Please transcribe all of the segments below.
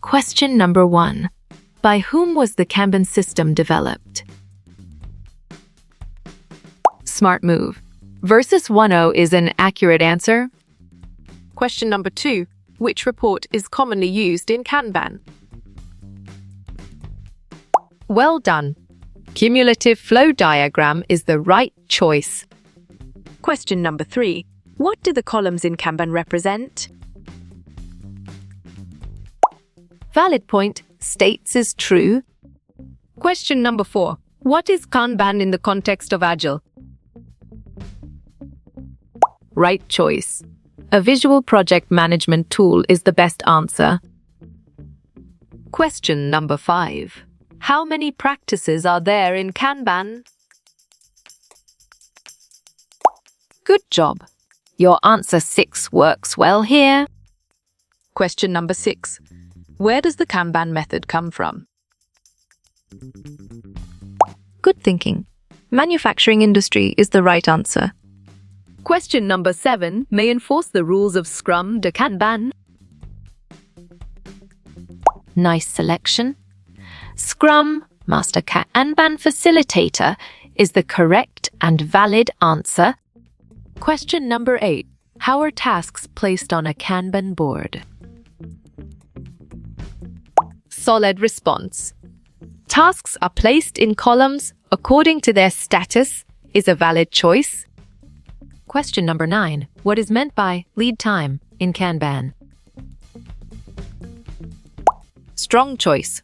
Question number 1. By whom was the Kanban system developed? Smart move. Versus 1-0 is an accurate answer. Question number 2. Which report is commonly used in Kanban? Well done. Cumulative flow diagram is the right choice. Question number 3. What do the columns in Kanban represent? Valid point states is true. Question number 4. What is Kanban in the context of Agile? Right choice. A visual project management tool is the best answer. Question number 5. How many practices are there in Kanban? Good job. Your answer 6 works well here. Question number 6. Where does the Kanban method come from? Good thinking. Manufacturing industry is the right answer. Question number 7. May enforce the rules of Scrum de Kanban. Nice selection. Scrum, Master Kanban Facilitator, is the correct and valid answer. Question number 8. How are tasks placed on a Kanban board? Solid response. Tasks are placed in columns according to their status is a valid choice. Question number 9. What is meant by lead time in Kanban? Strong choice.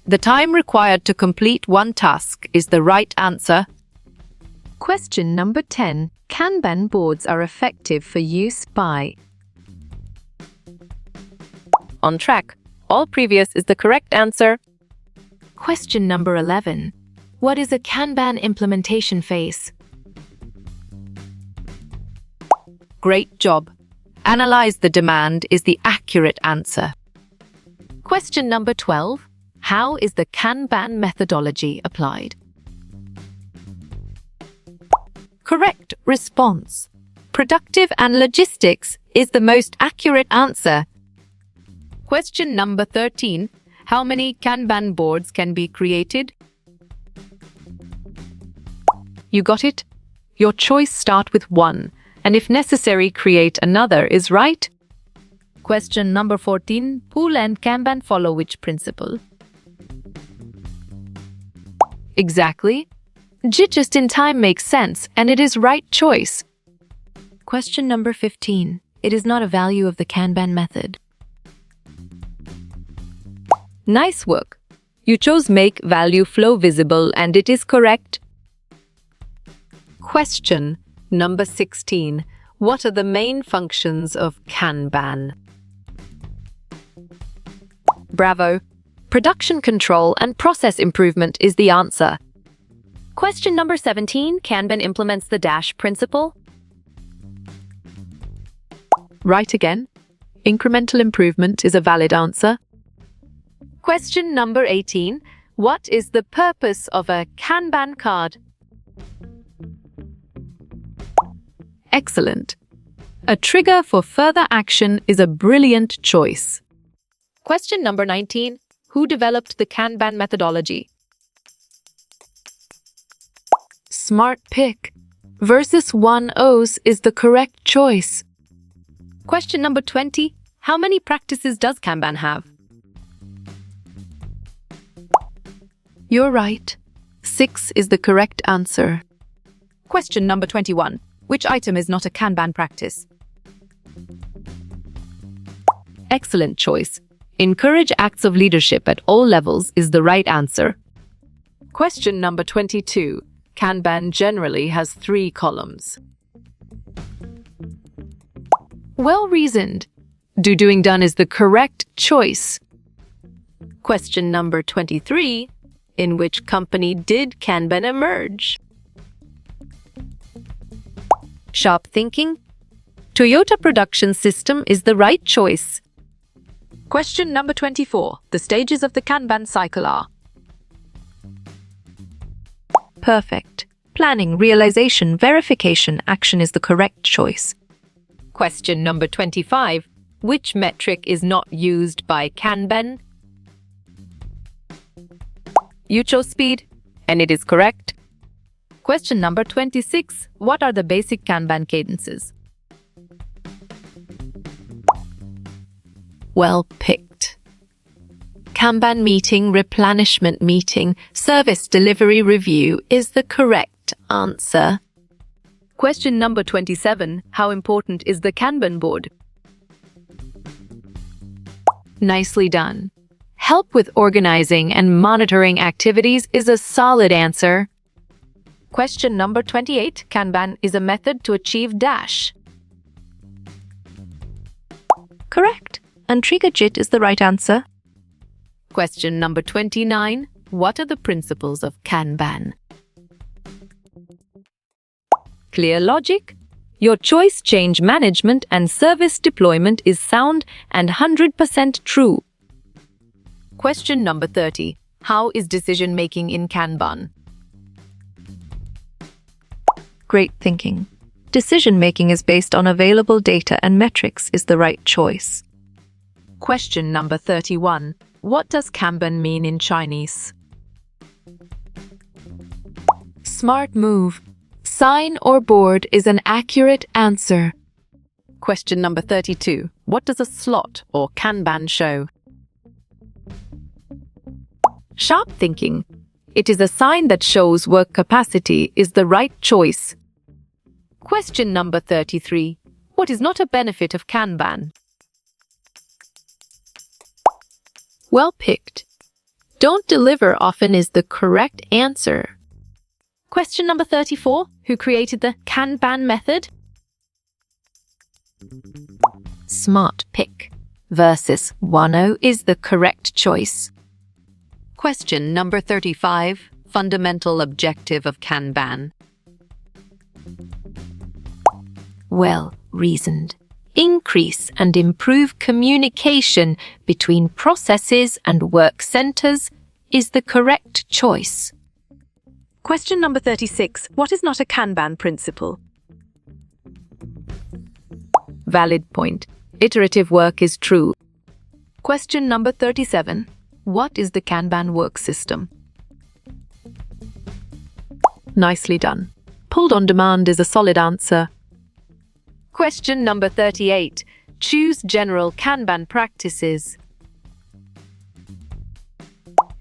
The time required to complete one task is the right answer. Question number 10. Kanban boards are effective for use by. On track. All previous is the correct answer. Question number 11. What is a Kanban implementation phase? Great job. Analyze the demand is the accurate answer. Question number 12. How is the Kanban methodology applied? Correct response. Productive and logistics is the most accurate answer. Question number 13. How many Kanban boards can be created? You got it? Your choice start with 1, and if necessary, create another is right. Question number 14. Pool and Kanban follow which principle? Exactly. Just in time makes sense, and it is right choice. Question number 15. It is not a value of the Kanban method. Nice work. You chose make value flow visible, and it is correct. Question number 16. What are the main functions of Kanban? Bravo. Production control and process improvement is the answer. Question number 17. Kanban implements the dash principle. Right again. Incremental improvement is a valid answer. Question number 18. What is the purpose of a Kanban card? Excellent. A trigger for further action is a brilliant choice. Question number 19. Who developed the Kanban methodology? Smart pick. Versus 1-0s is the correct choice. Question number 20. How many practices does Kanban have? You're right. 6 is the correct answer. Question number 21. Which item is not a Kanban practice? Excellent choice. Encourage acts of leadership at all levels is the right answer. Question number 22. Kanban generally has 3 columns. Well reasoned. Doing done is the correct choice. Question number 23. In which company did Kanban emerge? Sharp thinking. Toyota Production System is the right choice. Question number 24. The stages of the Kanban cycle are? Perfect. Planning, realization, verification, action is the correct choice. Question number 25. Which metric is not used by Kanban? You chose speed, and it is correct. Question number 26. What are the basic Kanban cadences? Well picked. Kanban meeting, replenishment meeting, service delivery review is the correct answer. Question number 27. How important is the Kanban board? Nicely done. Help with organizing and monitoring activities is a solid answer. Question number 28. Kanban is a method to achieve dash. Correct. And Trigger-JIT is the right answer. Question number 29. What are the principles of Kanban? Clear logic. Your choice, change management, and service deployment is sound and 100% true. Question number 30. How is decision-making in Kanban? Great thinking. Decision-making is based on available data and metrics is the right choice. Question number 31. What does Kanban mean in Chinese? Smart move. Sign or board is an accurate answer. Question number 32. What does a slot or Kanban show? Sharp thinking. It is a sign that shows work capacity is the right choice. Question number 33. What is not a benefit of Kanban? Well picked. Don't deliver often is the correct answer. Question number 34. Who created the Kanban method? Smart pick. Versus 10 is the correct choice. Question number 35. Fundamental objective of Kanban. Well reasoned. Increase and improve communication between processes and work centers is the correct choice. Question number 36. What is not a Kanban principle? Valid point. Iterative work is true. Question number 37. What is the Kanban work system? Nicely done. Pulled on demand is a solid answer. Question number 38. Choose general Kanban practices.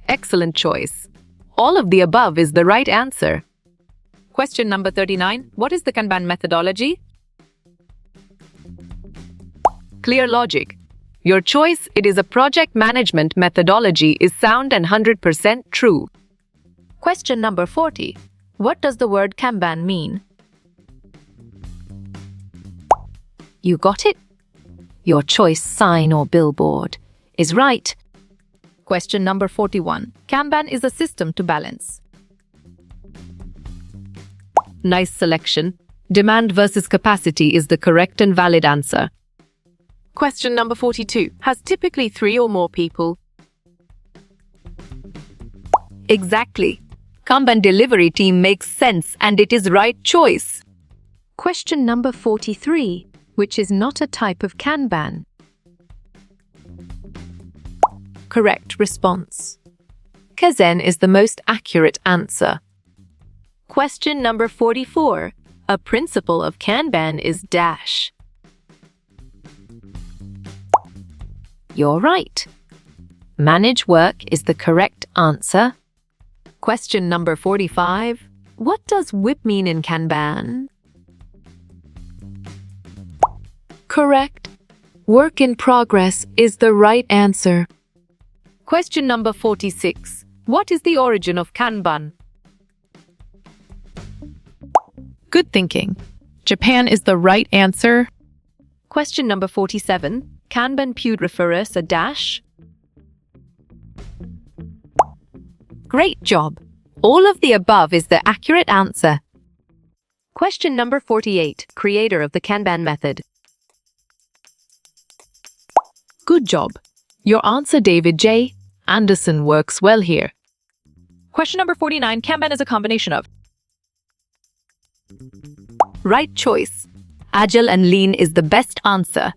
Excellent choice. All of the above is the right answer. Question number 39. What is the Kanban methodology? Clear logic. Your choice, it is a project management methodology, is sound and 100% true. Question number 40. What does the word Kanban mean? You got it? Your choice, sign or billboard, is right. Question number 41. Kanban is a system to balance. Nice selection. Demand versus capacity is the correct and valid answer. Question number 42. Has typically 3 or more people? Exactly. Kanban delivery team makes sense and it is right choice. Question number 43. Which is not a type of Kanban? Correct response. Kaizen is the most accurate answer. Question number 44. A principle of Kanban is dash. You're right. Manage work is the correct answer. Question number 45. What does WIP mean in Kanban? Correct. Work in progress is the right answer. Question number 46. What is the origin of Kanban? Good thinking. Japan is the right answer. Question number 47. Kanban pud refers a dash? Great job. All of the above is the accurate answer. Question number 48. Creator of the Kanban method. Good job. Your answer, David J. Anderson, works well here. Question number 49. Kanban is a combination of. Right choice. Agile and lean is the best answer.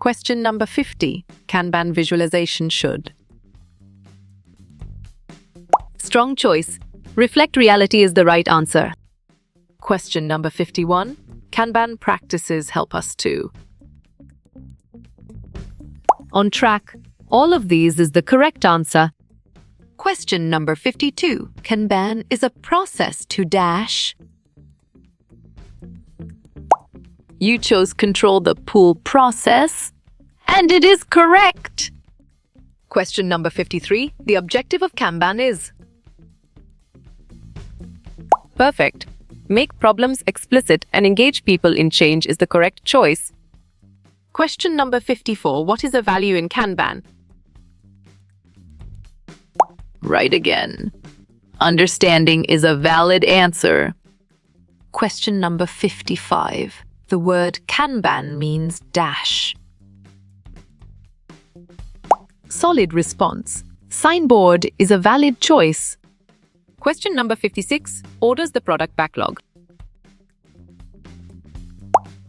Question number 50. Kanban visualization should. Strong choice. Reflect reality is the right answer. Question number 51. Kanban practices help us too. On track. All of these is the correct answer. Question number 52. Kanban is a process to dash. You chose control the pool process, and it is correct. Question number 53. The objective of Kanban is. Perfect. Make problems explicit and engage people in change is the correct choice. Question number 54. What is a value in Kanban? Right again. Understanding is a valid answer. Question number 55. The word Kanban means dash. Solid response. Signboard is a valid choice. Question number 56. Orders the product backlog.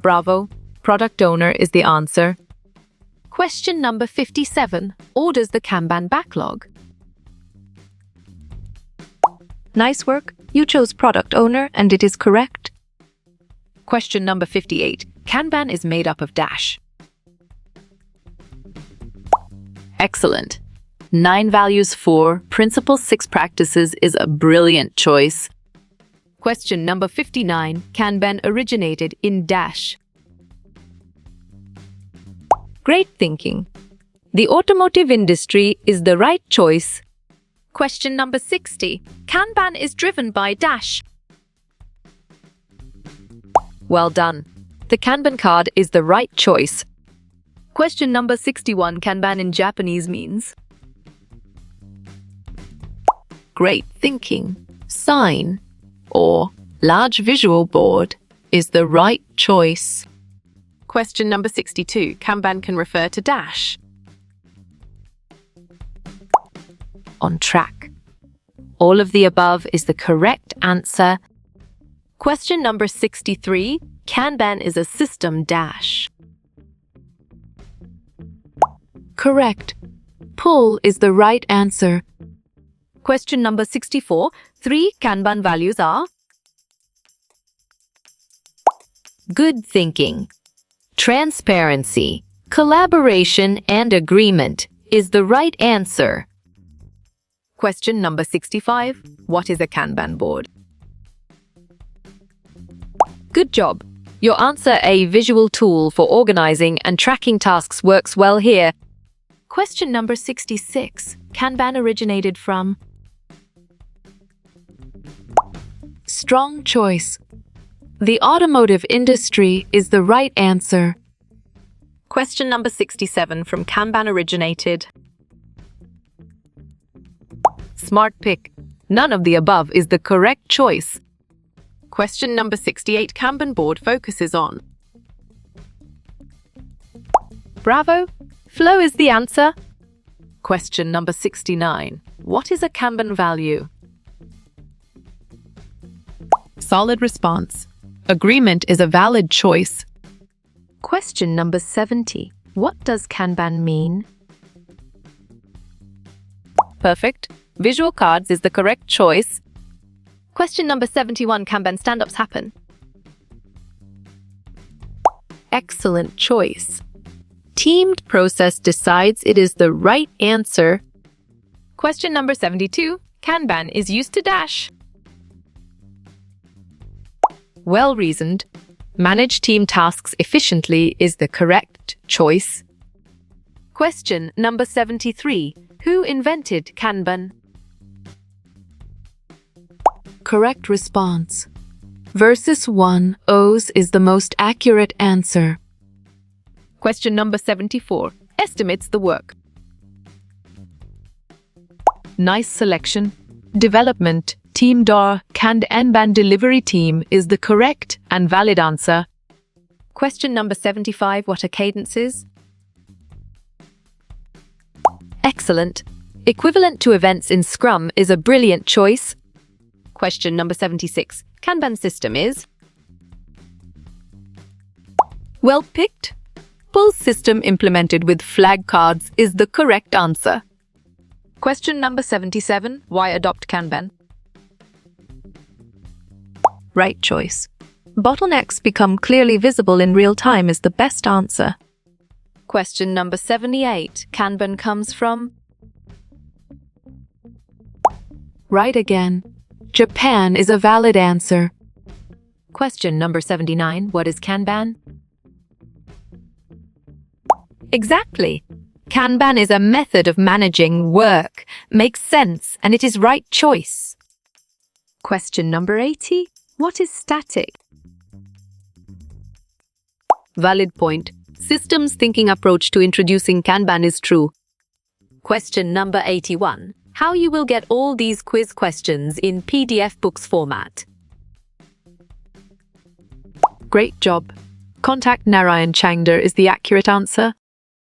Bravo. Product owner is the answer. Question number 57. Orders the Kanban backlog. Nice work. You chose product owner and it is correct. Question number 58. Kanban is made up of dash. Excellent. 9 values 4, principles 6 practices is a brilliant choice. Question number 59. Kanban originated in dash. Great thinking. The automotive industry is the right choice. Question number 60. Kanban is driven by dash. Well done. The Kanban card is the right choice. Question number 61. Kanban in Japanese means. Great thinking. Sign or large visual board is the right choice. Question number 62. Kanban can refer to dash. On track. All of the above is the correct answer. Question number 63. Kanban is a system dash. Correct. Pull is the right answer. Question number 64. 3 Kanban values are. Good thinking. Transparency, collaboration, and agreement is the right answer. Question number 65. What is a Kanban board? Good job. Your answer, a visual tool for organizing and tracking tasks, works well here. Question number 66. Kanban originated from. Strong choice. The automotive industry is the right answer. Question number 67. From Kanban originated. Smart pick. None of the above is the correct choice. Question number 68. Kanban board focuses on. Bravo. Flow is the answer. Question number 69. What is a Kanban value? Solid response. Agreement is a valid choice. Question number 70. What does Kanban mean? Perfect. Visual cards is the correct choice. Question number 71. Kanban stand-ups happen. Excellent choice. Teamed process decides it is the right answer. Question number 72. Kanban is used to dash. Well reasoned. Manage team tasks efficiently is the correct choice. Question number 73. Who invented Kanban? Correct response. Versus 1 O's is the most accurate answer. Question number 74. Estimates the work. Nice selection. Development, Team DAR, Kanban delivery team is the correct and valid answer. Question number 75. What are cadences? Excellent. Equivalent to events in Scrum is a brilliant choice. Question number 76. Kanban system is. Well picked. simple system implemented with flag cards is the correct answer. Question number 77. Why adopt Kanban? Right choice. Bottlenecks become clearly visible in real time is the best answer. Question number 78. Kanban comes from? Right again. Japan is a valid answer. Question number 79. What is Kanban? Exactly. Kanban is a method of managing work. Makes sense, and it is right choice. Question number 80. What is static? Valid point. Systems thinking approach to introducing Kanban is true. Question number 81. How you will get all these quiz questions in PDF books format? Great job. Contact Narayan Changder is the accurate answer.